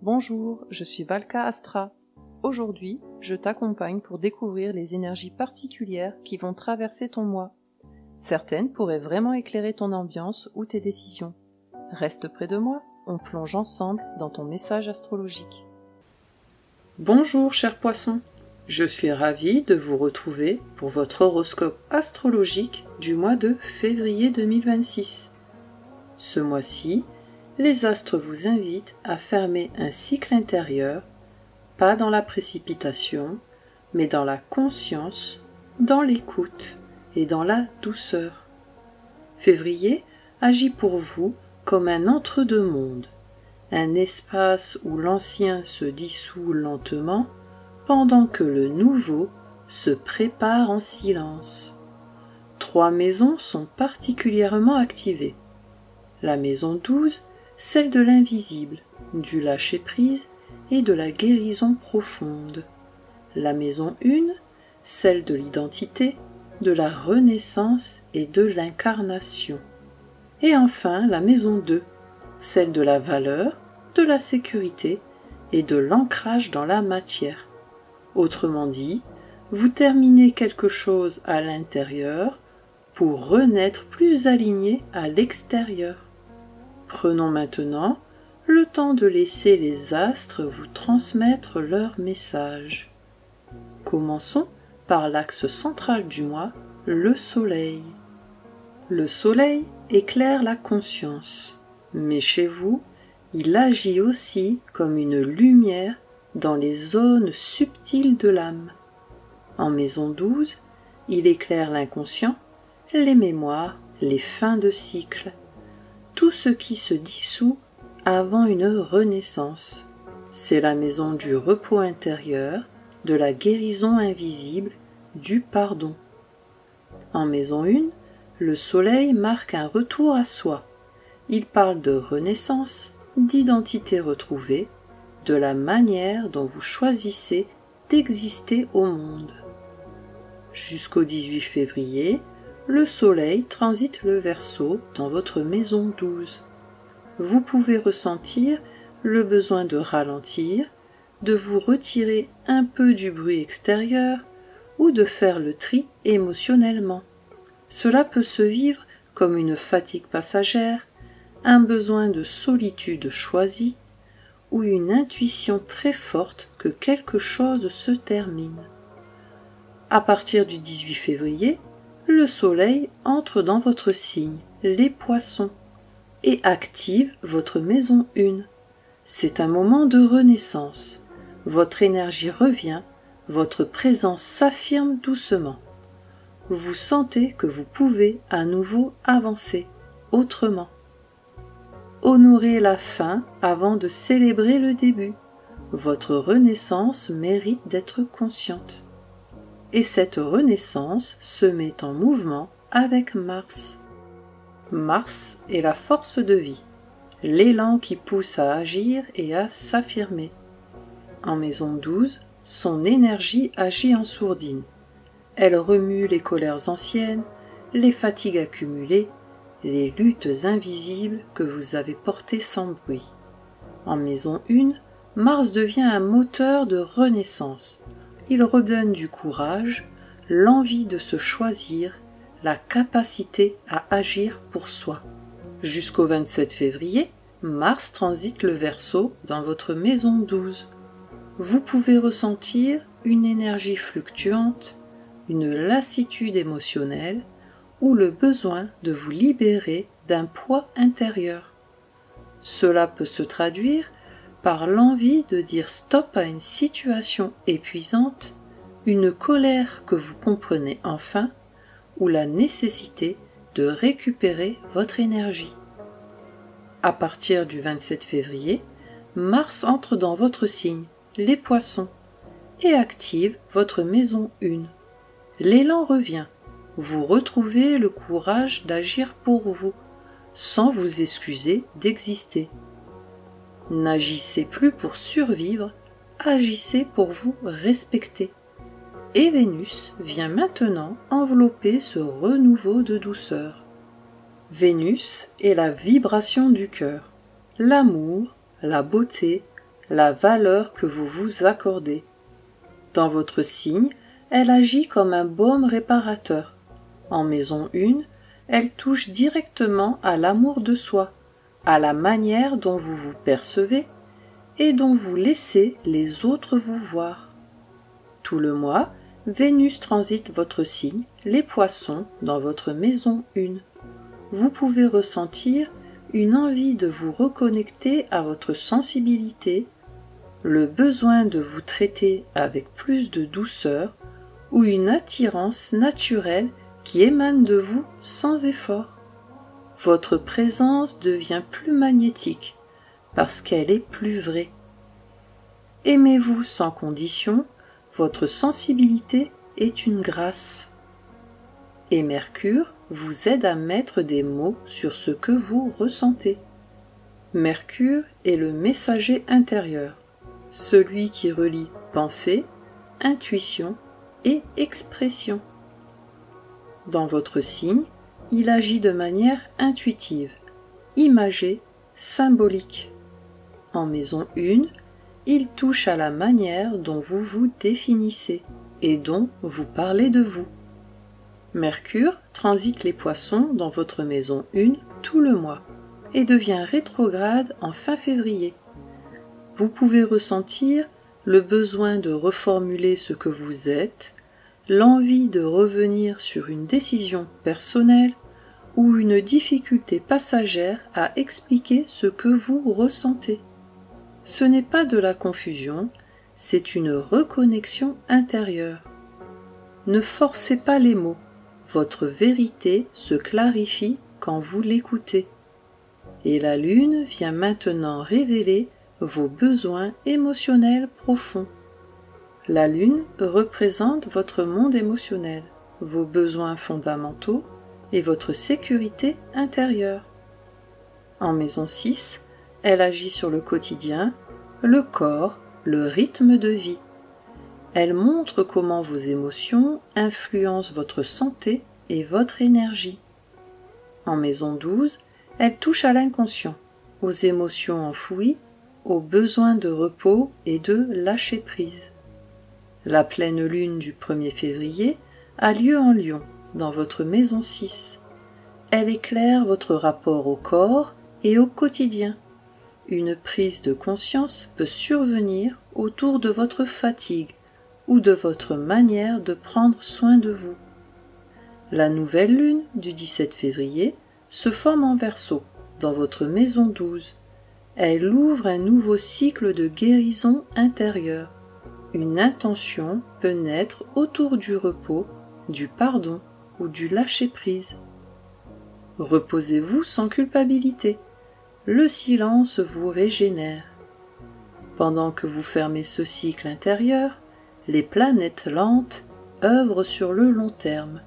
Bonjour, je suis Valka Astra. Aujourd'hui, je t'accompagne pour découvrir les énergies particulières qui vont traverser ton mois. Certaines pourraient vraiment éclairer ton ambiance ou tes décisions. Reste près de moi, on plonge ensemble dans ton message astrologique. Bonjour chers poissons, je suis ravie de vous retrouver pour votre horoscope astrologique du mois de février 2026. Ce mois-ci, les astres vous invitent à fermer un cycle intérieur, pas dans la précipitation, mais dans la conscience, dans l'écoute et dans la douceur. Février agit pour vous comme un entre-deux-mondes, un espace où l'ancien se dissout lentement pendant que le nouveau se prépare en silence. 3 maisons sont particulièrement activées. La maison 12, celle de l'invisible, du lâcher-prise et de la guérison profonde. La maison 1, celle de l'identité, de la renaissance et de l'incarnation. Et enfin la maison 2, celle de la valeur, de la sécurité et de l'ancrage dans la matière. Autrement dit, vous terminez quelque chose à l'intérieur pour renaître plus aligné à l'extérieur. Prenons maintenant le temps de laisser les astres vous transmettre leurs messages. Commençons par l'axe central du mois, le soleil. Le soleil éclaire la conscience, mais chez vous, il agit aussi comme une lumière dans les zones subtiles de l'âme. En maison 12, il éclaire l'inconscient, les mémoires, les fins de cycle, tout ce qui se dissout avant une renaissance. C'est la maison du repos intérieur, de la guérison invisible, du pardon. En maison 1, le soleil marque un retour à soi. Il parle de renaissance, d'identité retrouvée, de la manière dont vous choisissez d'exister au monde. Jusqu'au 18 février, le soleil transite le Verseau dans votre maison 12. Vous pouvez ressentir le besoin de ralentir, de vous retirer un peu du bruit extérieur ou de faire le tri émotionnellement. Cela peut se vivre comme une fatigue passagère, un besoin de solitude choisie ou une intuition très forte que quelque chose se termine. À partir du 18 février, le soleil entre dans votre signe, les poissons, et active votre maison 1. C'est un moment de renaissance. Votre énergie revient, votre présence s'affirme doucement. Vous sentez que vous pouvez à nouveau avancer autrement. Honorez la fin avant de célébrer le début. Votre renaissance mérite d'être consciente. Et cette renaissance se met en mouvement avec Mars. Mars est la force de vie, l'élan qui pousse à agir et à s'affirmer. En maison 12, son énergie agit en sourdine. Elle remue les colères anciennes, les fatigues accumulées, les luttes invisibles que vous avez portées sans bruit. En maison 1, Mars devient un moteur de renaissance. Il redonne du courage, l'envie de se choisir, la capacité à agir pour soi. Jusqu'au 27 février, Mars transite le Verseau dans votre maison 12. Vous pouvez ressentir une énergie fluctuante, une lassitude émotionnelle ou le besoin de vous libérer d'un poids intérieur. Cela peut se traduire par l'envie de dire stop à une situation épuisante, une colère que vous comprenez enfin, ou la nécessité de récupérer votre énergie. À partir du 27 février, Mars entre dans votre signe, les poissons, et active votre maison 1. L'élan revient, vous retrouvez le courage d'agir pour vous, sans vous excuser d'exister. N'agissez plus pour survivre, agissez pour vous respecter. Et Vénus vient maintenant envelopper ce renouveau de douceur. Vénus est la vibration du cœur, l'amour, la beauté, la valeur que vous vous accordez. Dans votre signe, elle agit comme un baume réparateur. En maison 1, elle touche directement à l'amour de soi, à la manière dont vous vous percevez et dont vous laissez les autres vous voir. Tout le mois, Vénus transite votre signe, les Poissons, dans votre maison 1. Vous pouvez ressentir une envie de vous reconnecter à votre sensibilité, le besoin de vous traiter avec plus de douceur ou une attirance naturelle qui émane de vous sans effort. Votre présence devient plus magnétique parce qu'elle est plus vraie. Aimez-vous sans condition, votre sensibilité est une grâce. Et Mercure vous aide à mettre des mots sur ce que vous ressentez. Mercure est le messager intérieur, celui qui relie pensée, intuition et expression. Dans votre signe, il agit de manière intuitive, imagée, symbolique. En maison 1, il touche à la manière dont vous vous définissez et dont vous parlez de vous. Mercure transite les Poissons dans votre maison 1 tout le mois et devient rétrograde en fin février. Vous pouvez ressentir le besoin de reformuler ce que vous êtes, l'envie de revenir sur une décision personnelle ou une difficulté passagère à expliquer ce que vous ressentez. Ce n'est pas de la confusion, c'est une reconnexion intérieure. Ne forcez pas les mots, votre vérité se clarifie quand vous l'écoutez. Et la Lune vient maintenant révéler vos besoins émotionnels profonds. La Lune représente votre monde émotionnel, vos besoins fondamentaux et votre sécurité intérieure. En maison 6, elle agit sur le quotidien, le corps, le rythme de vie. Elle montre comment vos émotions influencent votre santé et votre énergie. En maison 12, elle touche à l'inconscient, aux émotions enfouies, aux besoins de repos et de lâcher prise. La pleine lune du 1er février a lieu en Lion, dans votre maison 6. Elle éclaire votre rapport au corps et au quotidien. Une prise de conscience peut survenir autour de votre fatigue ou de votre manière de prendre soin de vous. La nouvelle lune du 17 février se forme en Verseau, dans votre maison 12. Elle ouvre un nouveau cycle de guérison intérieure. Une intention peut naître autour du repos, du pardon ou du lâcher-prise. Reposez-vous sans culpabilité. Le silence vous régénère. Pendant que vous fermez ce cycle intérieur, les planètes lentes œuvrent sur le long terme.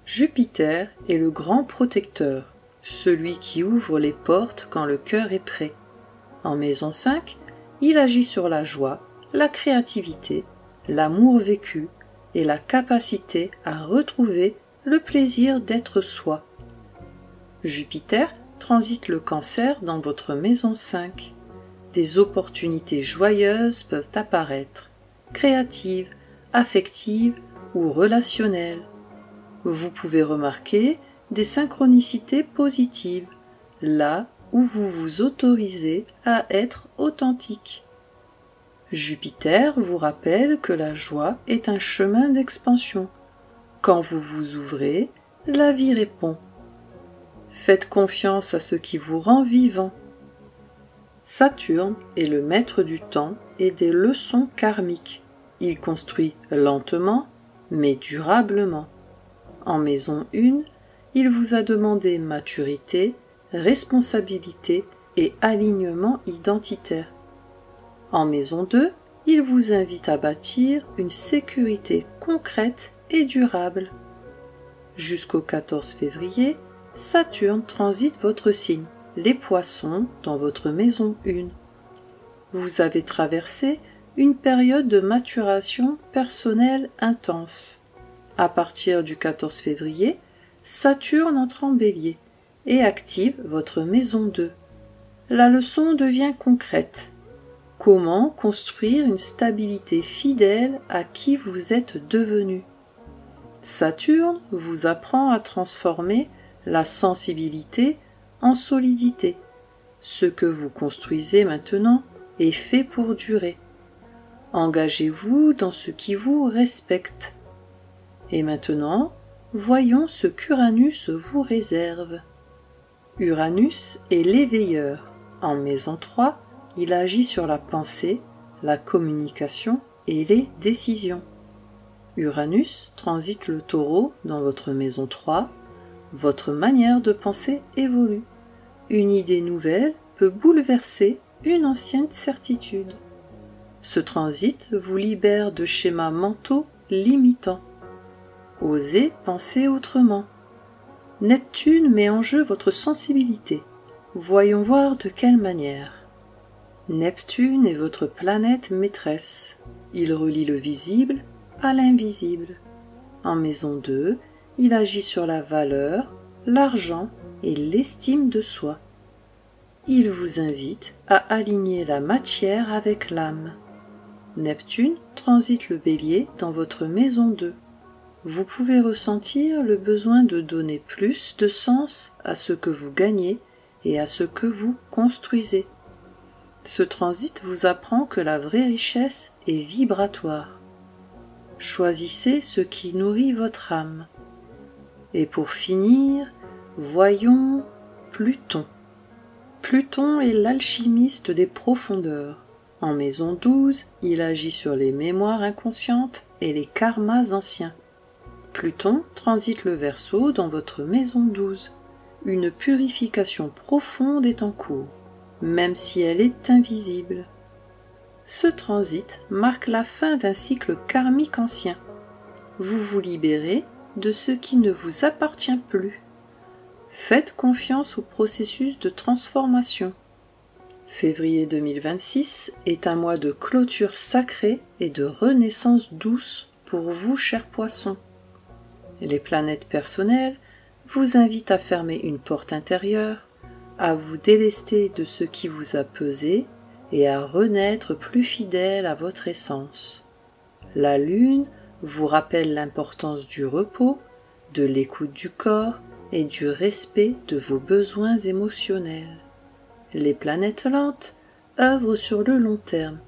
Jupiter est le grand protecteur, celui qui ouvre les portes quand le cœur est prêt. En maison 5, il agit sur la joie, la créativité, l'amour vécu et la capacité à retrouver le plaisir d'être soi. Jupiter transite le Cancer dans votre maison 5. Des opportunités joyeuses peuvent apparaître, créatives, affectives ou relationnelles. Vous pouvez remarquer des synchronicités positives, là où vous vous autorisez à être authentique. Jupiter vous rappelle que la joie est un chemin d'expansion. Quand vous vous ouvrez, la vie répond. Faites confiance à ce qui vous rend vivant. Saturne est le maître du temps et des leçons karmiques. Il construit lentement, mais durablement. En maison 1, il vous a demandé maturité, responsabilité et alignement identitaire. En maison 2, il vous invite à bâtir une sécurité concrète et durable. Jusqu'au 14 février, Saturne transite votre signe, les Poissons, dans votre maison 1. Vous avez traversé une période de maturation personnelle intense. À partir du 14 février, Saturne entre en Bélier et active votre maison 2. La leçon devient concrète. Comment construire une stabilité fidèle à qui vous êtes devenu? Saturne vous apprend à transformer la sensibilité en solidité. Ce que vous construisez maintenant est fait pour durer. Engagez-vous dans ce qui vous respecte. Et maintenant, voyons ce qu'Uranus vous réserve. Uranus est l'éveilleur. En maison 3, il agit sur la pensée, la communication et les décisions. Uranus transite le Taureau dans votre maison 3. Votre manière de penser évolue. Une idée nouvelle peut bouleverser une ancienne certitude. Ce transit vous libère de schémas mentaux limitants. Osez penser autrement. Neptune met en jeu votre sensibilité. Voyons voir de quelle manière. Neptune est votre planète maîtresse. Il relie le visible à l'invisible. En maison 2, il agit sur la valeur, l'argent et l'estime de soi. Il vous invite à aligner la matière avec l'âme. Neptune transite le Bélier dans votre maison 2. Vous pouvez ressentir le besoin de donner plus de sens à ce que vous gagnez et à ce que vous construisez. Ce transit vous apprend que la vraie richesse est vibratoire. Choisissez ce qui nourrit votre âme. Et pour finir, voyons Pluton. Pluton est l'alchimiste des profondeurs. En maison 12, il agit sur les mémoires inconscientes et les karmas anciens. Pluton transite le Verseau dans votre maison 12. Une purification profonde est en cours, même si elle est invisible. Ce transit marque la fin d'un cycle karmique ancien. Vous vous libérez de ce qui ne vous appartient plus. Faites confiance au processus de transformation. Février 2026 est un mois de clôture sacrée et de renaissance douce pour vous, chers poissons. Les planètes personnelles vous invitent à fermer une porte intérieure, à vous délester de ce qui vous a pesé et à renaître plus fidèle à votre essence. La Lune vous rappelle l'importance du repos, de l'écoute du corps et du respect de vos besoins émotionnels. Les planètes lentes œuvrent sur le long terme.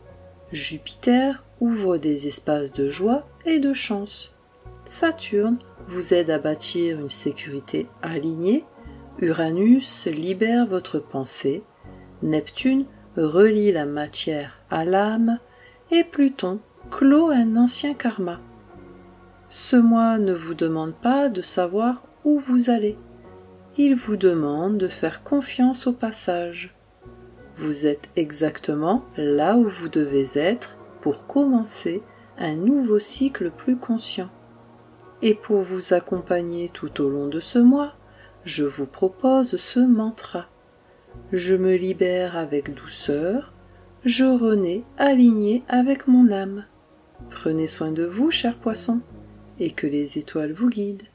Jupiter ouvre des espaces de joie et de chance. Saturne vous aide à bâtir une sécurité alignée. Uranus libère votre pensée. Neptune relie la matière à l'âme. Et Pluton clôt un ancien karma. Ce mois ne vous demande pas de savoir où vous allez. Il vous demande de faire confiance au passage. Vous êtes exactement là où vous devez être pour commencer un nouveau cycle plus conscient. Et pour vous accompagner tout au long de ce mois, je vous propose ce mantra. Je me libère avec douceur, je renais aligné avec mon âme. Prenez soin de vous, chers poissons, et que les étoiles vous guident.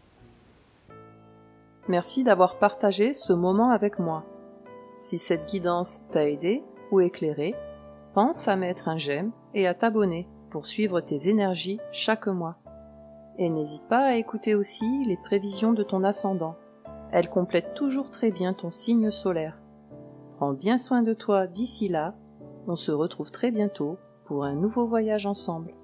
Merci d'avoir partagé ce moment avec moi. Si cette guidance t'a aidé ou éclairé, pense à mettre un j'aime et à t'abonner pour suivre tes énergies chaque mois. Et n'hésite pas à écouter aussi les prévisions de ton ascendant. Elles complètent toujours très bien ton signe solaire. Prends bien soin de toi d'ici là. On se retrouve très bientôt pour un nouveau voyage ensemble.